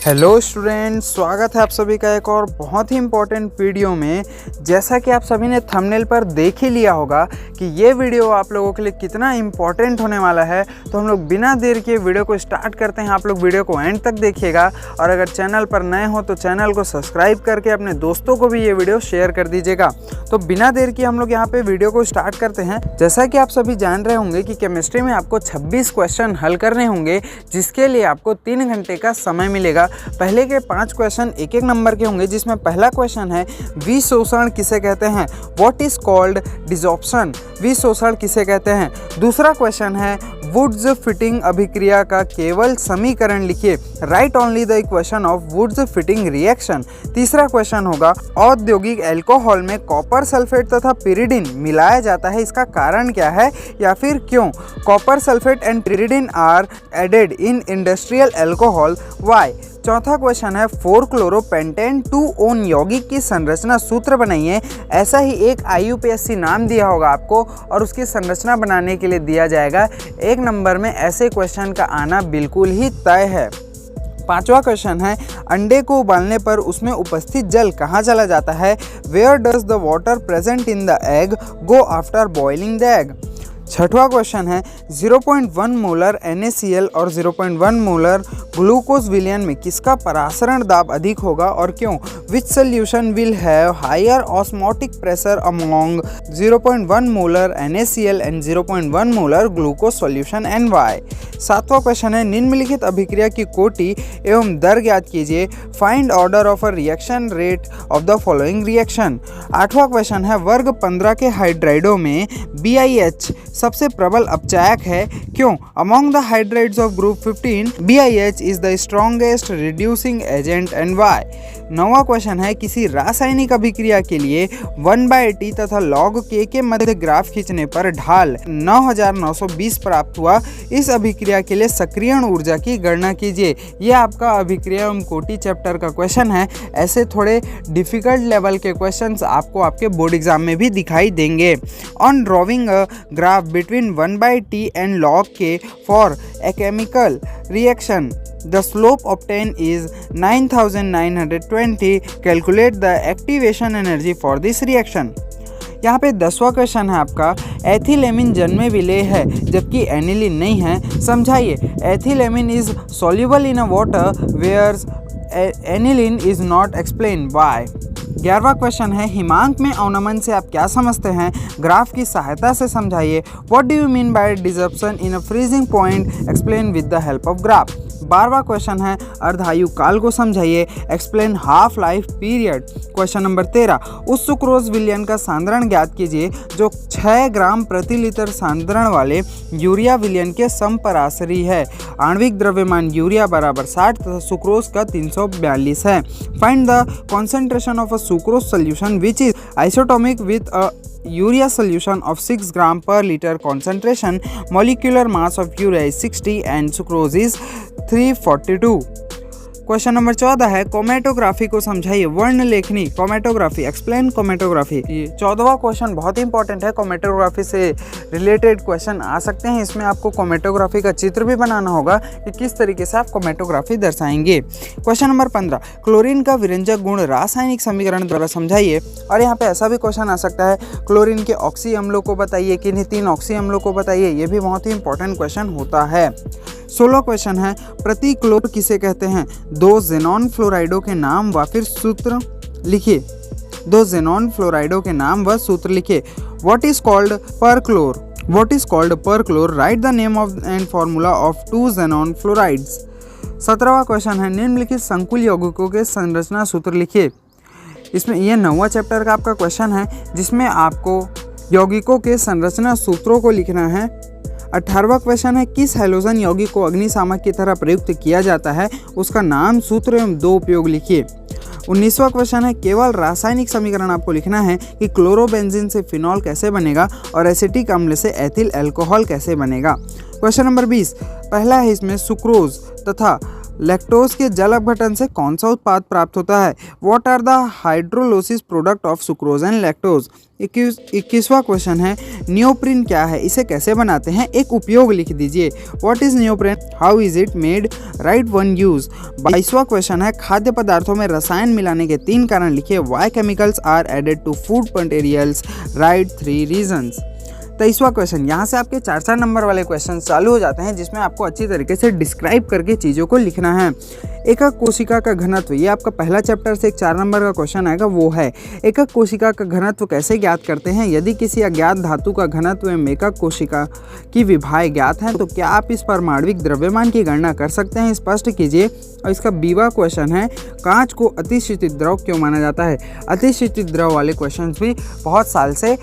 Hello students, स्वागत है आप सभी का एक और बहुत ही इम्पोर्टेंट वीडियो में। जैसा कि आप सभी ने थंबनेल पर देख ही लिया होगा कि ये वीडियो आप लोगों के लिए कितना इम्पोर्टेंट होने वाला है, तो हम लोग बिना देर के वीडियो को स्टार्ट करते हैं। आप लोग वीडियो को एंड तक देखिएगा और अगर चैनल पर नए हो तो चैनल को सब्सक्राइब करके अपने दोस्तों को भी ये वीडियो शेयर कर दीजिएगा। तो बिना देर के हम लोग यहाँ पे वीडियो को स्टार्ट करते हैं। जैसा कि आप सभी जान रहे होंगे कि केमिस्ट्री में आपको 26 क्वेश्चन हल करने होंगे, जिसके लिए आपको 3 घंटे का समय मिलेगा। पहले के 5 क्वेश्चन एक एक नंबर के होंगे, जिसमें पहला क्वेश्चन है विशोषण किसे कहते हैं, व्हाट इज कॉल्ड डिसॉर्प्शन, विशोषण किसे कहते हैं। दूसरा क्वेश्चन है वुड्स फिटिंग अभिक्रिया का केवल समीकरण लिखिए, write only the equation of Wurtz Fittig reaction. तीसरा क्वेश्चन होगा औद्योगिक एल्कोहल में कॉपर सल्फेट तथा पिरिडिन मिलाया जाता है, इसका कारण क्या है या फिर क्यों। Copper sulphate and pyridine are added in industrial alcohol, why. चौथा क्वेश्चन है 4-क्लोरोपेंटेन 2-ओन यौगिक की संरचना सूत्र बनाइए। ऐसा ही एक IUPAC नाम दिया होगा आपको और उसकी संरचना बनाने के लिए दिया जाएगा। 1 नंबर में ऐसे क्वेश्चन का आना बिल्कुल ही तय है। 5वां क्वेश्चन है अंडे को उबालने पर उसमें उपस्थित जल कहाँ चला जाता है, where does the water present in the egg go after boiling the egg. 6वां क्वेश्चन है 0.1 मोलर NaCl और 0.1 मोलर ग्लूकोज विलयन में किसका परासरण दाब अधिक होगा और क्यों। Which solution will have higher osmotic pressure among 0.1 molar NaCl and 0.1 molar glucose solution and why. 7वां क्वेश्चन है निम्नलिखित अभिक्रिया की कोटि एवं दर ज्ञात कीजिए, find order of a reaction rate of the following reaction. 8वां क्वेश्चन है वर्ग 15 के हाइड्राइडों में BiH सबसे प्रबल अपचायक है, क्यों। Among the hydrides of group 15 BiH is the strongest reducing agent and why. 9वां क्वेश्चन है किसी रासायनिक अभिक्रिया के लिए 1/T तथा log K के मध्य ग्राफ खींचने पर ढाल 9920 प्राप्त हुआ। इस अभिक्रिया के लिए सक्रियण ऊर्जा की गणना कीजिए। यह आपका अभिक्रिया एवं कोटि चैप्टर का क्वेश्चन है। ऐसे थोड़े डिफिकल्ट लेवल के क्वेश्चंस आपको आपके बोर्ड एग्जाम में भी दिखाई देंगे। On drawing a graph between 1/T and log K for a chemical reaction, the slope obtained is 9920. Calculate the activation energy for this reaction. यहाँ पे 10वां क्वेश्चन है आपका एथिलेमिन जन्मे विलेय है जबकि एनिलीन नहीं है, समझाइए। Ethylamine is soluble in a water whereas aniline is not explain why. 11वां क्वेश्चन है हिमांक में अवनमन से आप क्या समझते हैं, ग्राफ की सहायता से समझाइए। What do you mean by disruption in a freezing point, explain with the help of graph. 12वां क्वेश्चन है अर्धायु काल को समझाइए, explain half life period. Question number 13 उस सुक्रोज विलयन का सांद्रण ज्ञात कीजिए जो 6 ग्राम प्रति लीटर सांद्रण वाले यूरिया विलयन के समपरासरी है। आणविक द्रव्यमान यूरिया बराबर 60 तथा सुक्रोज का 342 है। Find the concentration of a sucrose solution which is isotonic with a urea solution of 6 gram per liter concentration. Molecular mass of urea is 60 and sucrose is 342. Question number 14 है कोमेटोग्राफी को समझाइए, वर्ण लेखनी कोमेटोग्राफी, explain कोमेटोग्राफी। ये 14वां question बहुत ही important है, कोमेटोग्राफी से related question आ सकते हैं। इसमें आपको कोमेटोग्राफी का चित्र भी बनाना होगा कि किस तरीके से आप कोमेटोग्राफी दर्शाएंगे। क्वेश्चन नंबर 15 क्लोरीन का विरंजक गुण रासायनिक समीकरण द्वारा समझाइए। और यहाँ पे ऐसा भी क्वेश्चन आ सकता है क्लोरीन के ऑक्सी अम्लों को बताइए, किन्हीं 3 ऑक्सी अम्लों को बताइए। ये भी बहुत ही इंपॉर्टेंट क्वेश्चन होता है। 16 क्वेश्चन है प्रति क्लोर किसे कहते हैं, 2 ज़ेनॉन फ्लोराइडों के नाम व फिर सूत्र लिखिए। 2 ज़ेनॉन फ्लोराइडों के नाम व सूत्र लिखिए। व्हाट इज कॉल्ड पर क्लोर, व्हाट इज कॉल्ड पर क्लोर, write the name of and formula of 2 xenon fluorides. 17वां क्वेश्चन है निम्नलिखित संकुल यौगिकों के संरचना सूत्र लिखिए। इसमें यह 9वां चैप्टर का आपका क्वेश्चन है, जिसमें आपको यौगिकों के संरचना सूत्रों को लिखना है। 18वां क्वेश्चन है किस हैलोजन यौगिक को अग्निशामक की तरह प्रयुक्त किया जाता है, उसका नाम, सूत्र एवं 2 उपयोग लिखिए। 19वां क्वेश्चन है केवल रासायनिक समीकरण आपको लिखना है कि क्लोरोबेंजीन से फिनॉल कैसे बनेगा और एसिटिक अम्ल से एथिल अल्कोहल कैसे बनेगा। क्वेश्चन नंबर 20 पहला है इसमें सुक्रोज तथा लैक्टोज के जल अपघटन से कौन सा उत्पाद प्राप्त होता है? What are the hydrolysis product of sucrose and lactose? 21वां क्वेश्चन है नियोप्रिन क्या है, इसे कैसे बनाते हैं, एक उपयोग लिख दीजिए। What is neoprene, how is it made, write one use. 22वां क्वेश्चन है खाद्य पदार्थों में रसायन मिलाने के 3 कारण लिखिए। Why chemicals are added to food materials, write 3 reasons. 23वां क्वेश्चन, यहाँ से आपके 4 नंबर वाले क्वेश्चन चालू हो जाते हैं जिसमें आपको अच्छी तरीके से डिस्क्राइब करके चीज़ों को लिखना है। एकक कोशिका का घनत्व, ये आपका पहला चैप्टर से एक 4 नंबर का क्वेश्चन आएगा, वो है एकक कोशिका का घनत्व कैसे ज्ञात करते हैं। यदि किसी अज्ञात धातु का घनत्व एवं एकक कोशिका की विभाय ज्ञात है तो क्या आप इस परमाणविक द्रव्यमान की गणना कर सकते हैं, स्पष्ट कीजिए। और इसका 20वां क्वेश्चन है कांच को अतिशीतित द्रव क्यों माना जाता है। अतिशीतित द्रव वाले क्वेश्चन भी बहुत साल से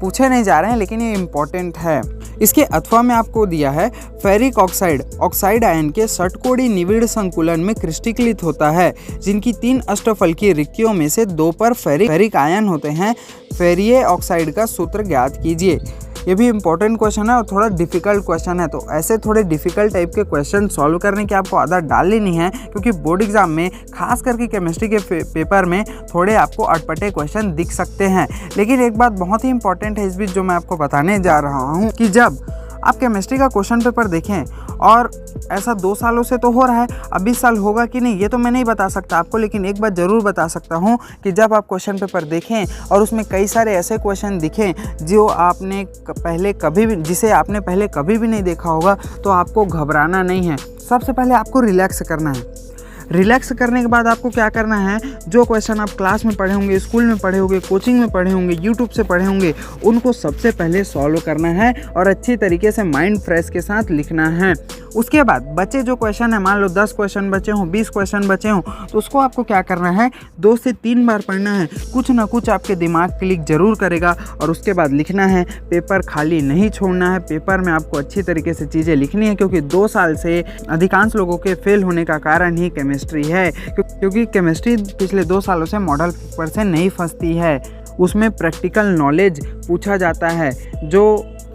पूछे नहीं जा रहे हैं लेकिन ये इम्पॉर्टेंट है। इसके अथवा में आपको दिया है फेरिक ऑक्साइड, ऑक्साइड आयन के षटकोणीय निविड़ संकुलन में क्रिस्टलीकृत होता है, जिनकी 3 अष्टफलकीय रिक्तियों में से 2 पर फेरिक आयन होते हैं। फेरिये ऑक्साइड का सूत्र ज्ञात कीजिए। ये भी इंपॉर्टेंट क्वेश्चन है और थोड़ा डिफिकल्ट क्वेश्चन है, तो ऐसे थोड़े डिफिकल्ट टाइप के क्वेश्चन सॉल्व करने की आपको आदत डाल लेनी है, क्योंकि बोर्ड एग्जाम में खास करके केमिस्ट्री के पेपर में थोड़े आपको अटपटे क्वेश्चन दिख सकते हैं। लेकिन एक बात बहुत ही इंपॉर्टेंट है इस बीच जो मैं आपको बताने जा रहा हूँ कि जब आप केमिस्ट्री का क्वेश्चन पेपर देखें, और ऐसा 2 सालों से तो हो रहा है, अब 20 साल होगा कि नहीं ये तो मैं नहीं बता सकता आपको, लेकिन एक बात ज़रूर बता सकता हूँ कि जब आप क्वेश्चन पेपर देखें और उसमें कई सारे ऐसे क्वेश्चन दिखें जो आपने पहले कभी भी जिसे आपने पहले कभी भी नहीं देखा होगा, तो आपको घबराना नहीं है। सबसे पहले आपको रिलैक्स करना है। रिलैक्स करने के बाद आपको क्या करना है, जो क्वेश्चन आप क्लास में पढ़े होंगे, स्कूल में पढ़े होंगे, कोचिंग में पढ़े होंगे, यूट्यूब से पढ़े होंगे, उनको सबसे पहले सॉल्व करना है और अच्छी तरीके से माइंड फ्रेश के साथ लिखना है। उसके बाद बचे जो क्वेश्चन है, मान लो 10 क्वेश्चन बचे हों, 20 क्वेश्चन बचे हों, तो उसको आपको क्या करना है, 2 से 3 बार पढ़ना है। कुछ ना कुछ आपके दिमाग क्लिक जरूर करेगा और उसके बाद लिखना है। पेपर खाली नहीं छोड़ना है, पेपर में आपको अच्छी तरीके से चीज़ें लिखनी है, क्योंकि 2 साल से अधिकांश लोगों के फेल होने का कारण ही केमिस्ट्री है, क्योंकि केमिस्ट्री पिछले 2 सालों से मॉडल पेपर से नहीं फंसती है, उसमें प्रैक्टिकल नॉलेज पूछा जाता है।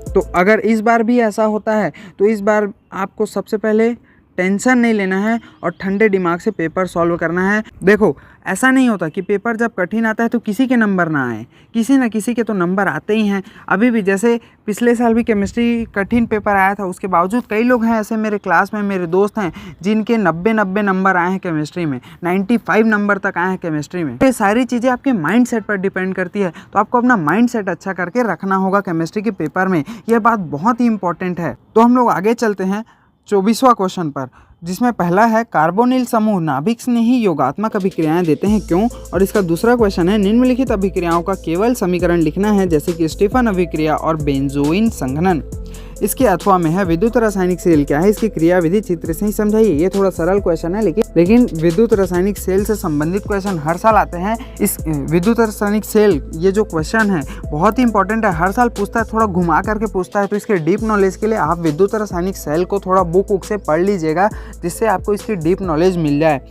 तो अगर इस बार भी ऐसा होता है तो इस बार आपको सबसे पहले टेंशन नहीं लेना है और ठंडे दिमाग से पेपर सॉल्व करना है। देखो ऐसा नहीं होता कि पेपर जब कठिन आता है तो किसी के नंबर ना आए, किसी न किसी के तो नंबर आते ही हैं। अभी भी जैसे पिछले साल भी केमिस्ट्री कठिन पेपर आया था, उसके बावजूद कई लोग हैं ऐसे मेरे क्लास में, मेरे दोस्त हैं जिनके 90 नंबर आए हैं केमिस्ट्री में, 95 नंबर तक आए हैं केमिस्ट्री में। ये सारी चीज़ें आपके माइंड सेट पर डिपेंड करती है, तो आपको अपना माइंड सेट अच्छा करके रखना होगा केमिस्ट्री के पेपर में। यह बात बहुत ही इंपॉर्टेंट है। तो हम लोग आगे चलते हैं 24वां क्वेश्चन पर, जिसमें पहला है कार्बोनिल समूह नाभिक स्नेही योगात्मक अभिक्रियाएं देते हैं क्यों। और इसका दूसरा क्वेश्चन है निम्नलिखित अभिक्रियाओं का केवल समीकरण लिखना है, जैसे कि स्टीफन अभिक्रिया और बेंजोइन संघनन। इसके अथवा में है विद्युत रासायनिक सेल क्या है, इसकी क्रियाविधि चित्र से ही समझाइए। ये थोड़ा सरल क्वेश्चन है, लेकिन विद्युत रासायनिक सेल से संबंधित क्वेश्चन हर साल आते हैं। इस विद्युत रासायनिक सेल ये जो क्वेश्चन है बहुत ही इंपॉर्टेंट है, हर साल पूछता है, थोड़ा घुमा करके पूछता है। तो इसके डीप नॉलेज के लिए आप विद्युत रासायनिक सेल को थोड़ा बुक से पढ़ लीजिएगा, जिससे आपको इसकी डीप नॉलेज मिल जाए।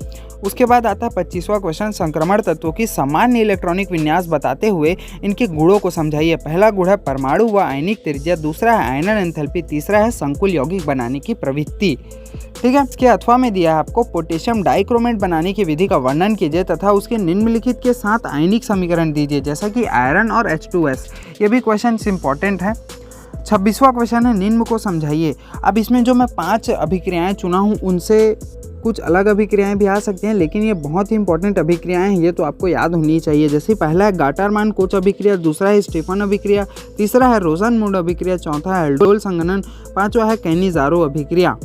उसके बाद आता है 25वां क्वेश्चन, संक्रमण तत्वों की सामान्य इलेक्ट्रॉनिक विन्यास बताते हुए इनके गुणों को समझाइए। पहला गुण है परमाणु व आयनिक त्रिज्या, दूसरा है आयनन एंथैल्पी, तीसरा है संकुल यौगिक बनाने की प्रवृत्ति। ठीक है, इसके अथवा में दिया है आपको पोटेशियम डाइक्रोमेट बनाने की विधि का वर्णन कीजिए तथा उसके निम्नलिखित के साथ आयनिक समीकरण दीजिए, जैसा कि आयरन और H2S। ये भी क्वेश्चन इंपॉर्टेंट है। 26वां क्वेश्चन है निम्न को समझाइए। अब इसमें जो मैं 5 अभिक्रियाएं चुना हूँ उनसे कुछ अलग अभिक्रियाएं भी आ सकती हैं, लेकिन ये बहुत ही इंपॉर्टेंट अभिक्रियाएं हैं, ये तो आपको याद होनी चाहिए। जैसे पहला है गाटरमान कोच अभिक्रिया, दूसरा है स्टीफन अभिक्रिया, तीसरा है रोजन-मूड अभिक्रिया, चौथा है एल्डोल संघनन, पांचवा है कैनिज़ारो अभिक्रिया।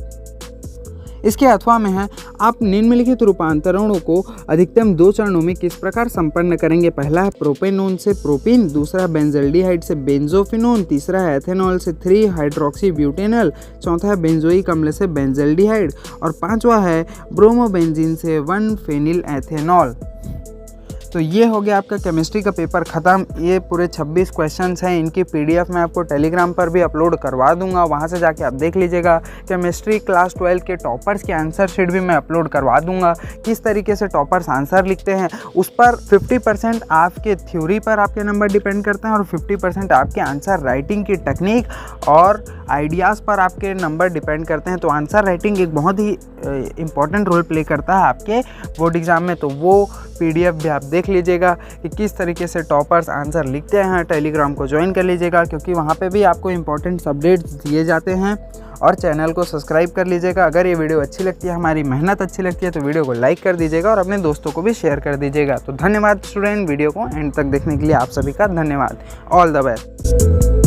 इसके अथवा में है आप निम्नलिखित रूपांतरणों को अधिकतम 2 चरणों में किस प्रकार संपन्न करेंगे। पहला है प्रोपेनोन से प्रोपीन, दूसरा है बेंजल्डिहाइड से बेंजोफिनोन, तीसरा है एथेनॉल से 3 हाइड्रोक्सी ब्यूटेनॉल, चौथा है बेंजोइक अम्ल से बेंजल्डिहाइड और पांचवा है ब्रोमोबेंजीन से 1 फेनिल एथेनॉल। तो ये हो गया आपका केमिस्ट्री का पेपर ख़त्म। ये पूरे 26 क्वेश्चंस हैं, इनकी PDF मैं आपको टेलीग्राम पर भी अपलोड करवा दूंगा, वहाँ से जाके आप देख लीजिएगा। केमिस्ट्री क्लास 12 के टॉपर्स की आंसर शीट भी मैं अपलोड करवा दूंगा, किस तरीके से टॉपर्स आंसर लिखते हैं। उस पर 50% आपके थ्योरी पर आपके नंबर डिपेंड करते हैं और 50% आपके आंसर राइटिंग की टेक्निक और आइडियाज़ पर आपके नंबर डिपेंड करते हैं। तो आंसर राइटिंग एक बहुत ही इम्पॉर्टेंट रोल प्ले करता है आपके बोर्ड एग्ज़ाम में। तो वो PDF भी आप देख लीजिएगा कि किस तरीके से टॉपर्स आंसर लिखते हैं। टेलीग्राम को ज्वाइन कर लीजिएगा, क्योंकि वहाँ पे भी आपको इंपॉर्टेंट अपडेट्स दिए जाते हैं। और चैनल को सब्सक्राइब कर लीजिएगा। अगर ये वीडियो अच्छी लगती है, हमारी मेहनत अच्छी लगती है, तो वीडियो को लाइक कर दीजिएगा और अपने दोस्तों को भी शेयर कर दीजिएगा। तो धन्यवाद स्टूडेंट, वीडियो को एंड तक देखने के लिए आप सभी का धन्यवाद। All the best.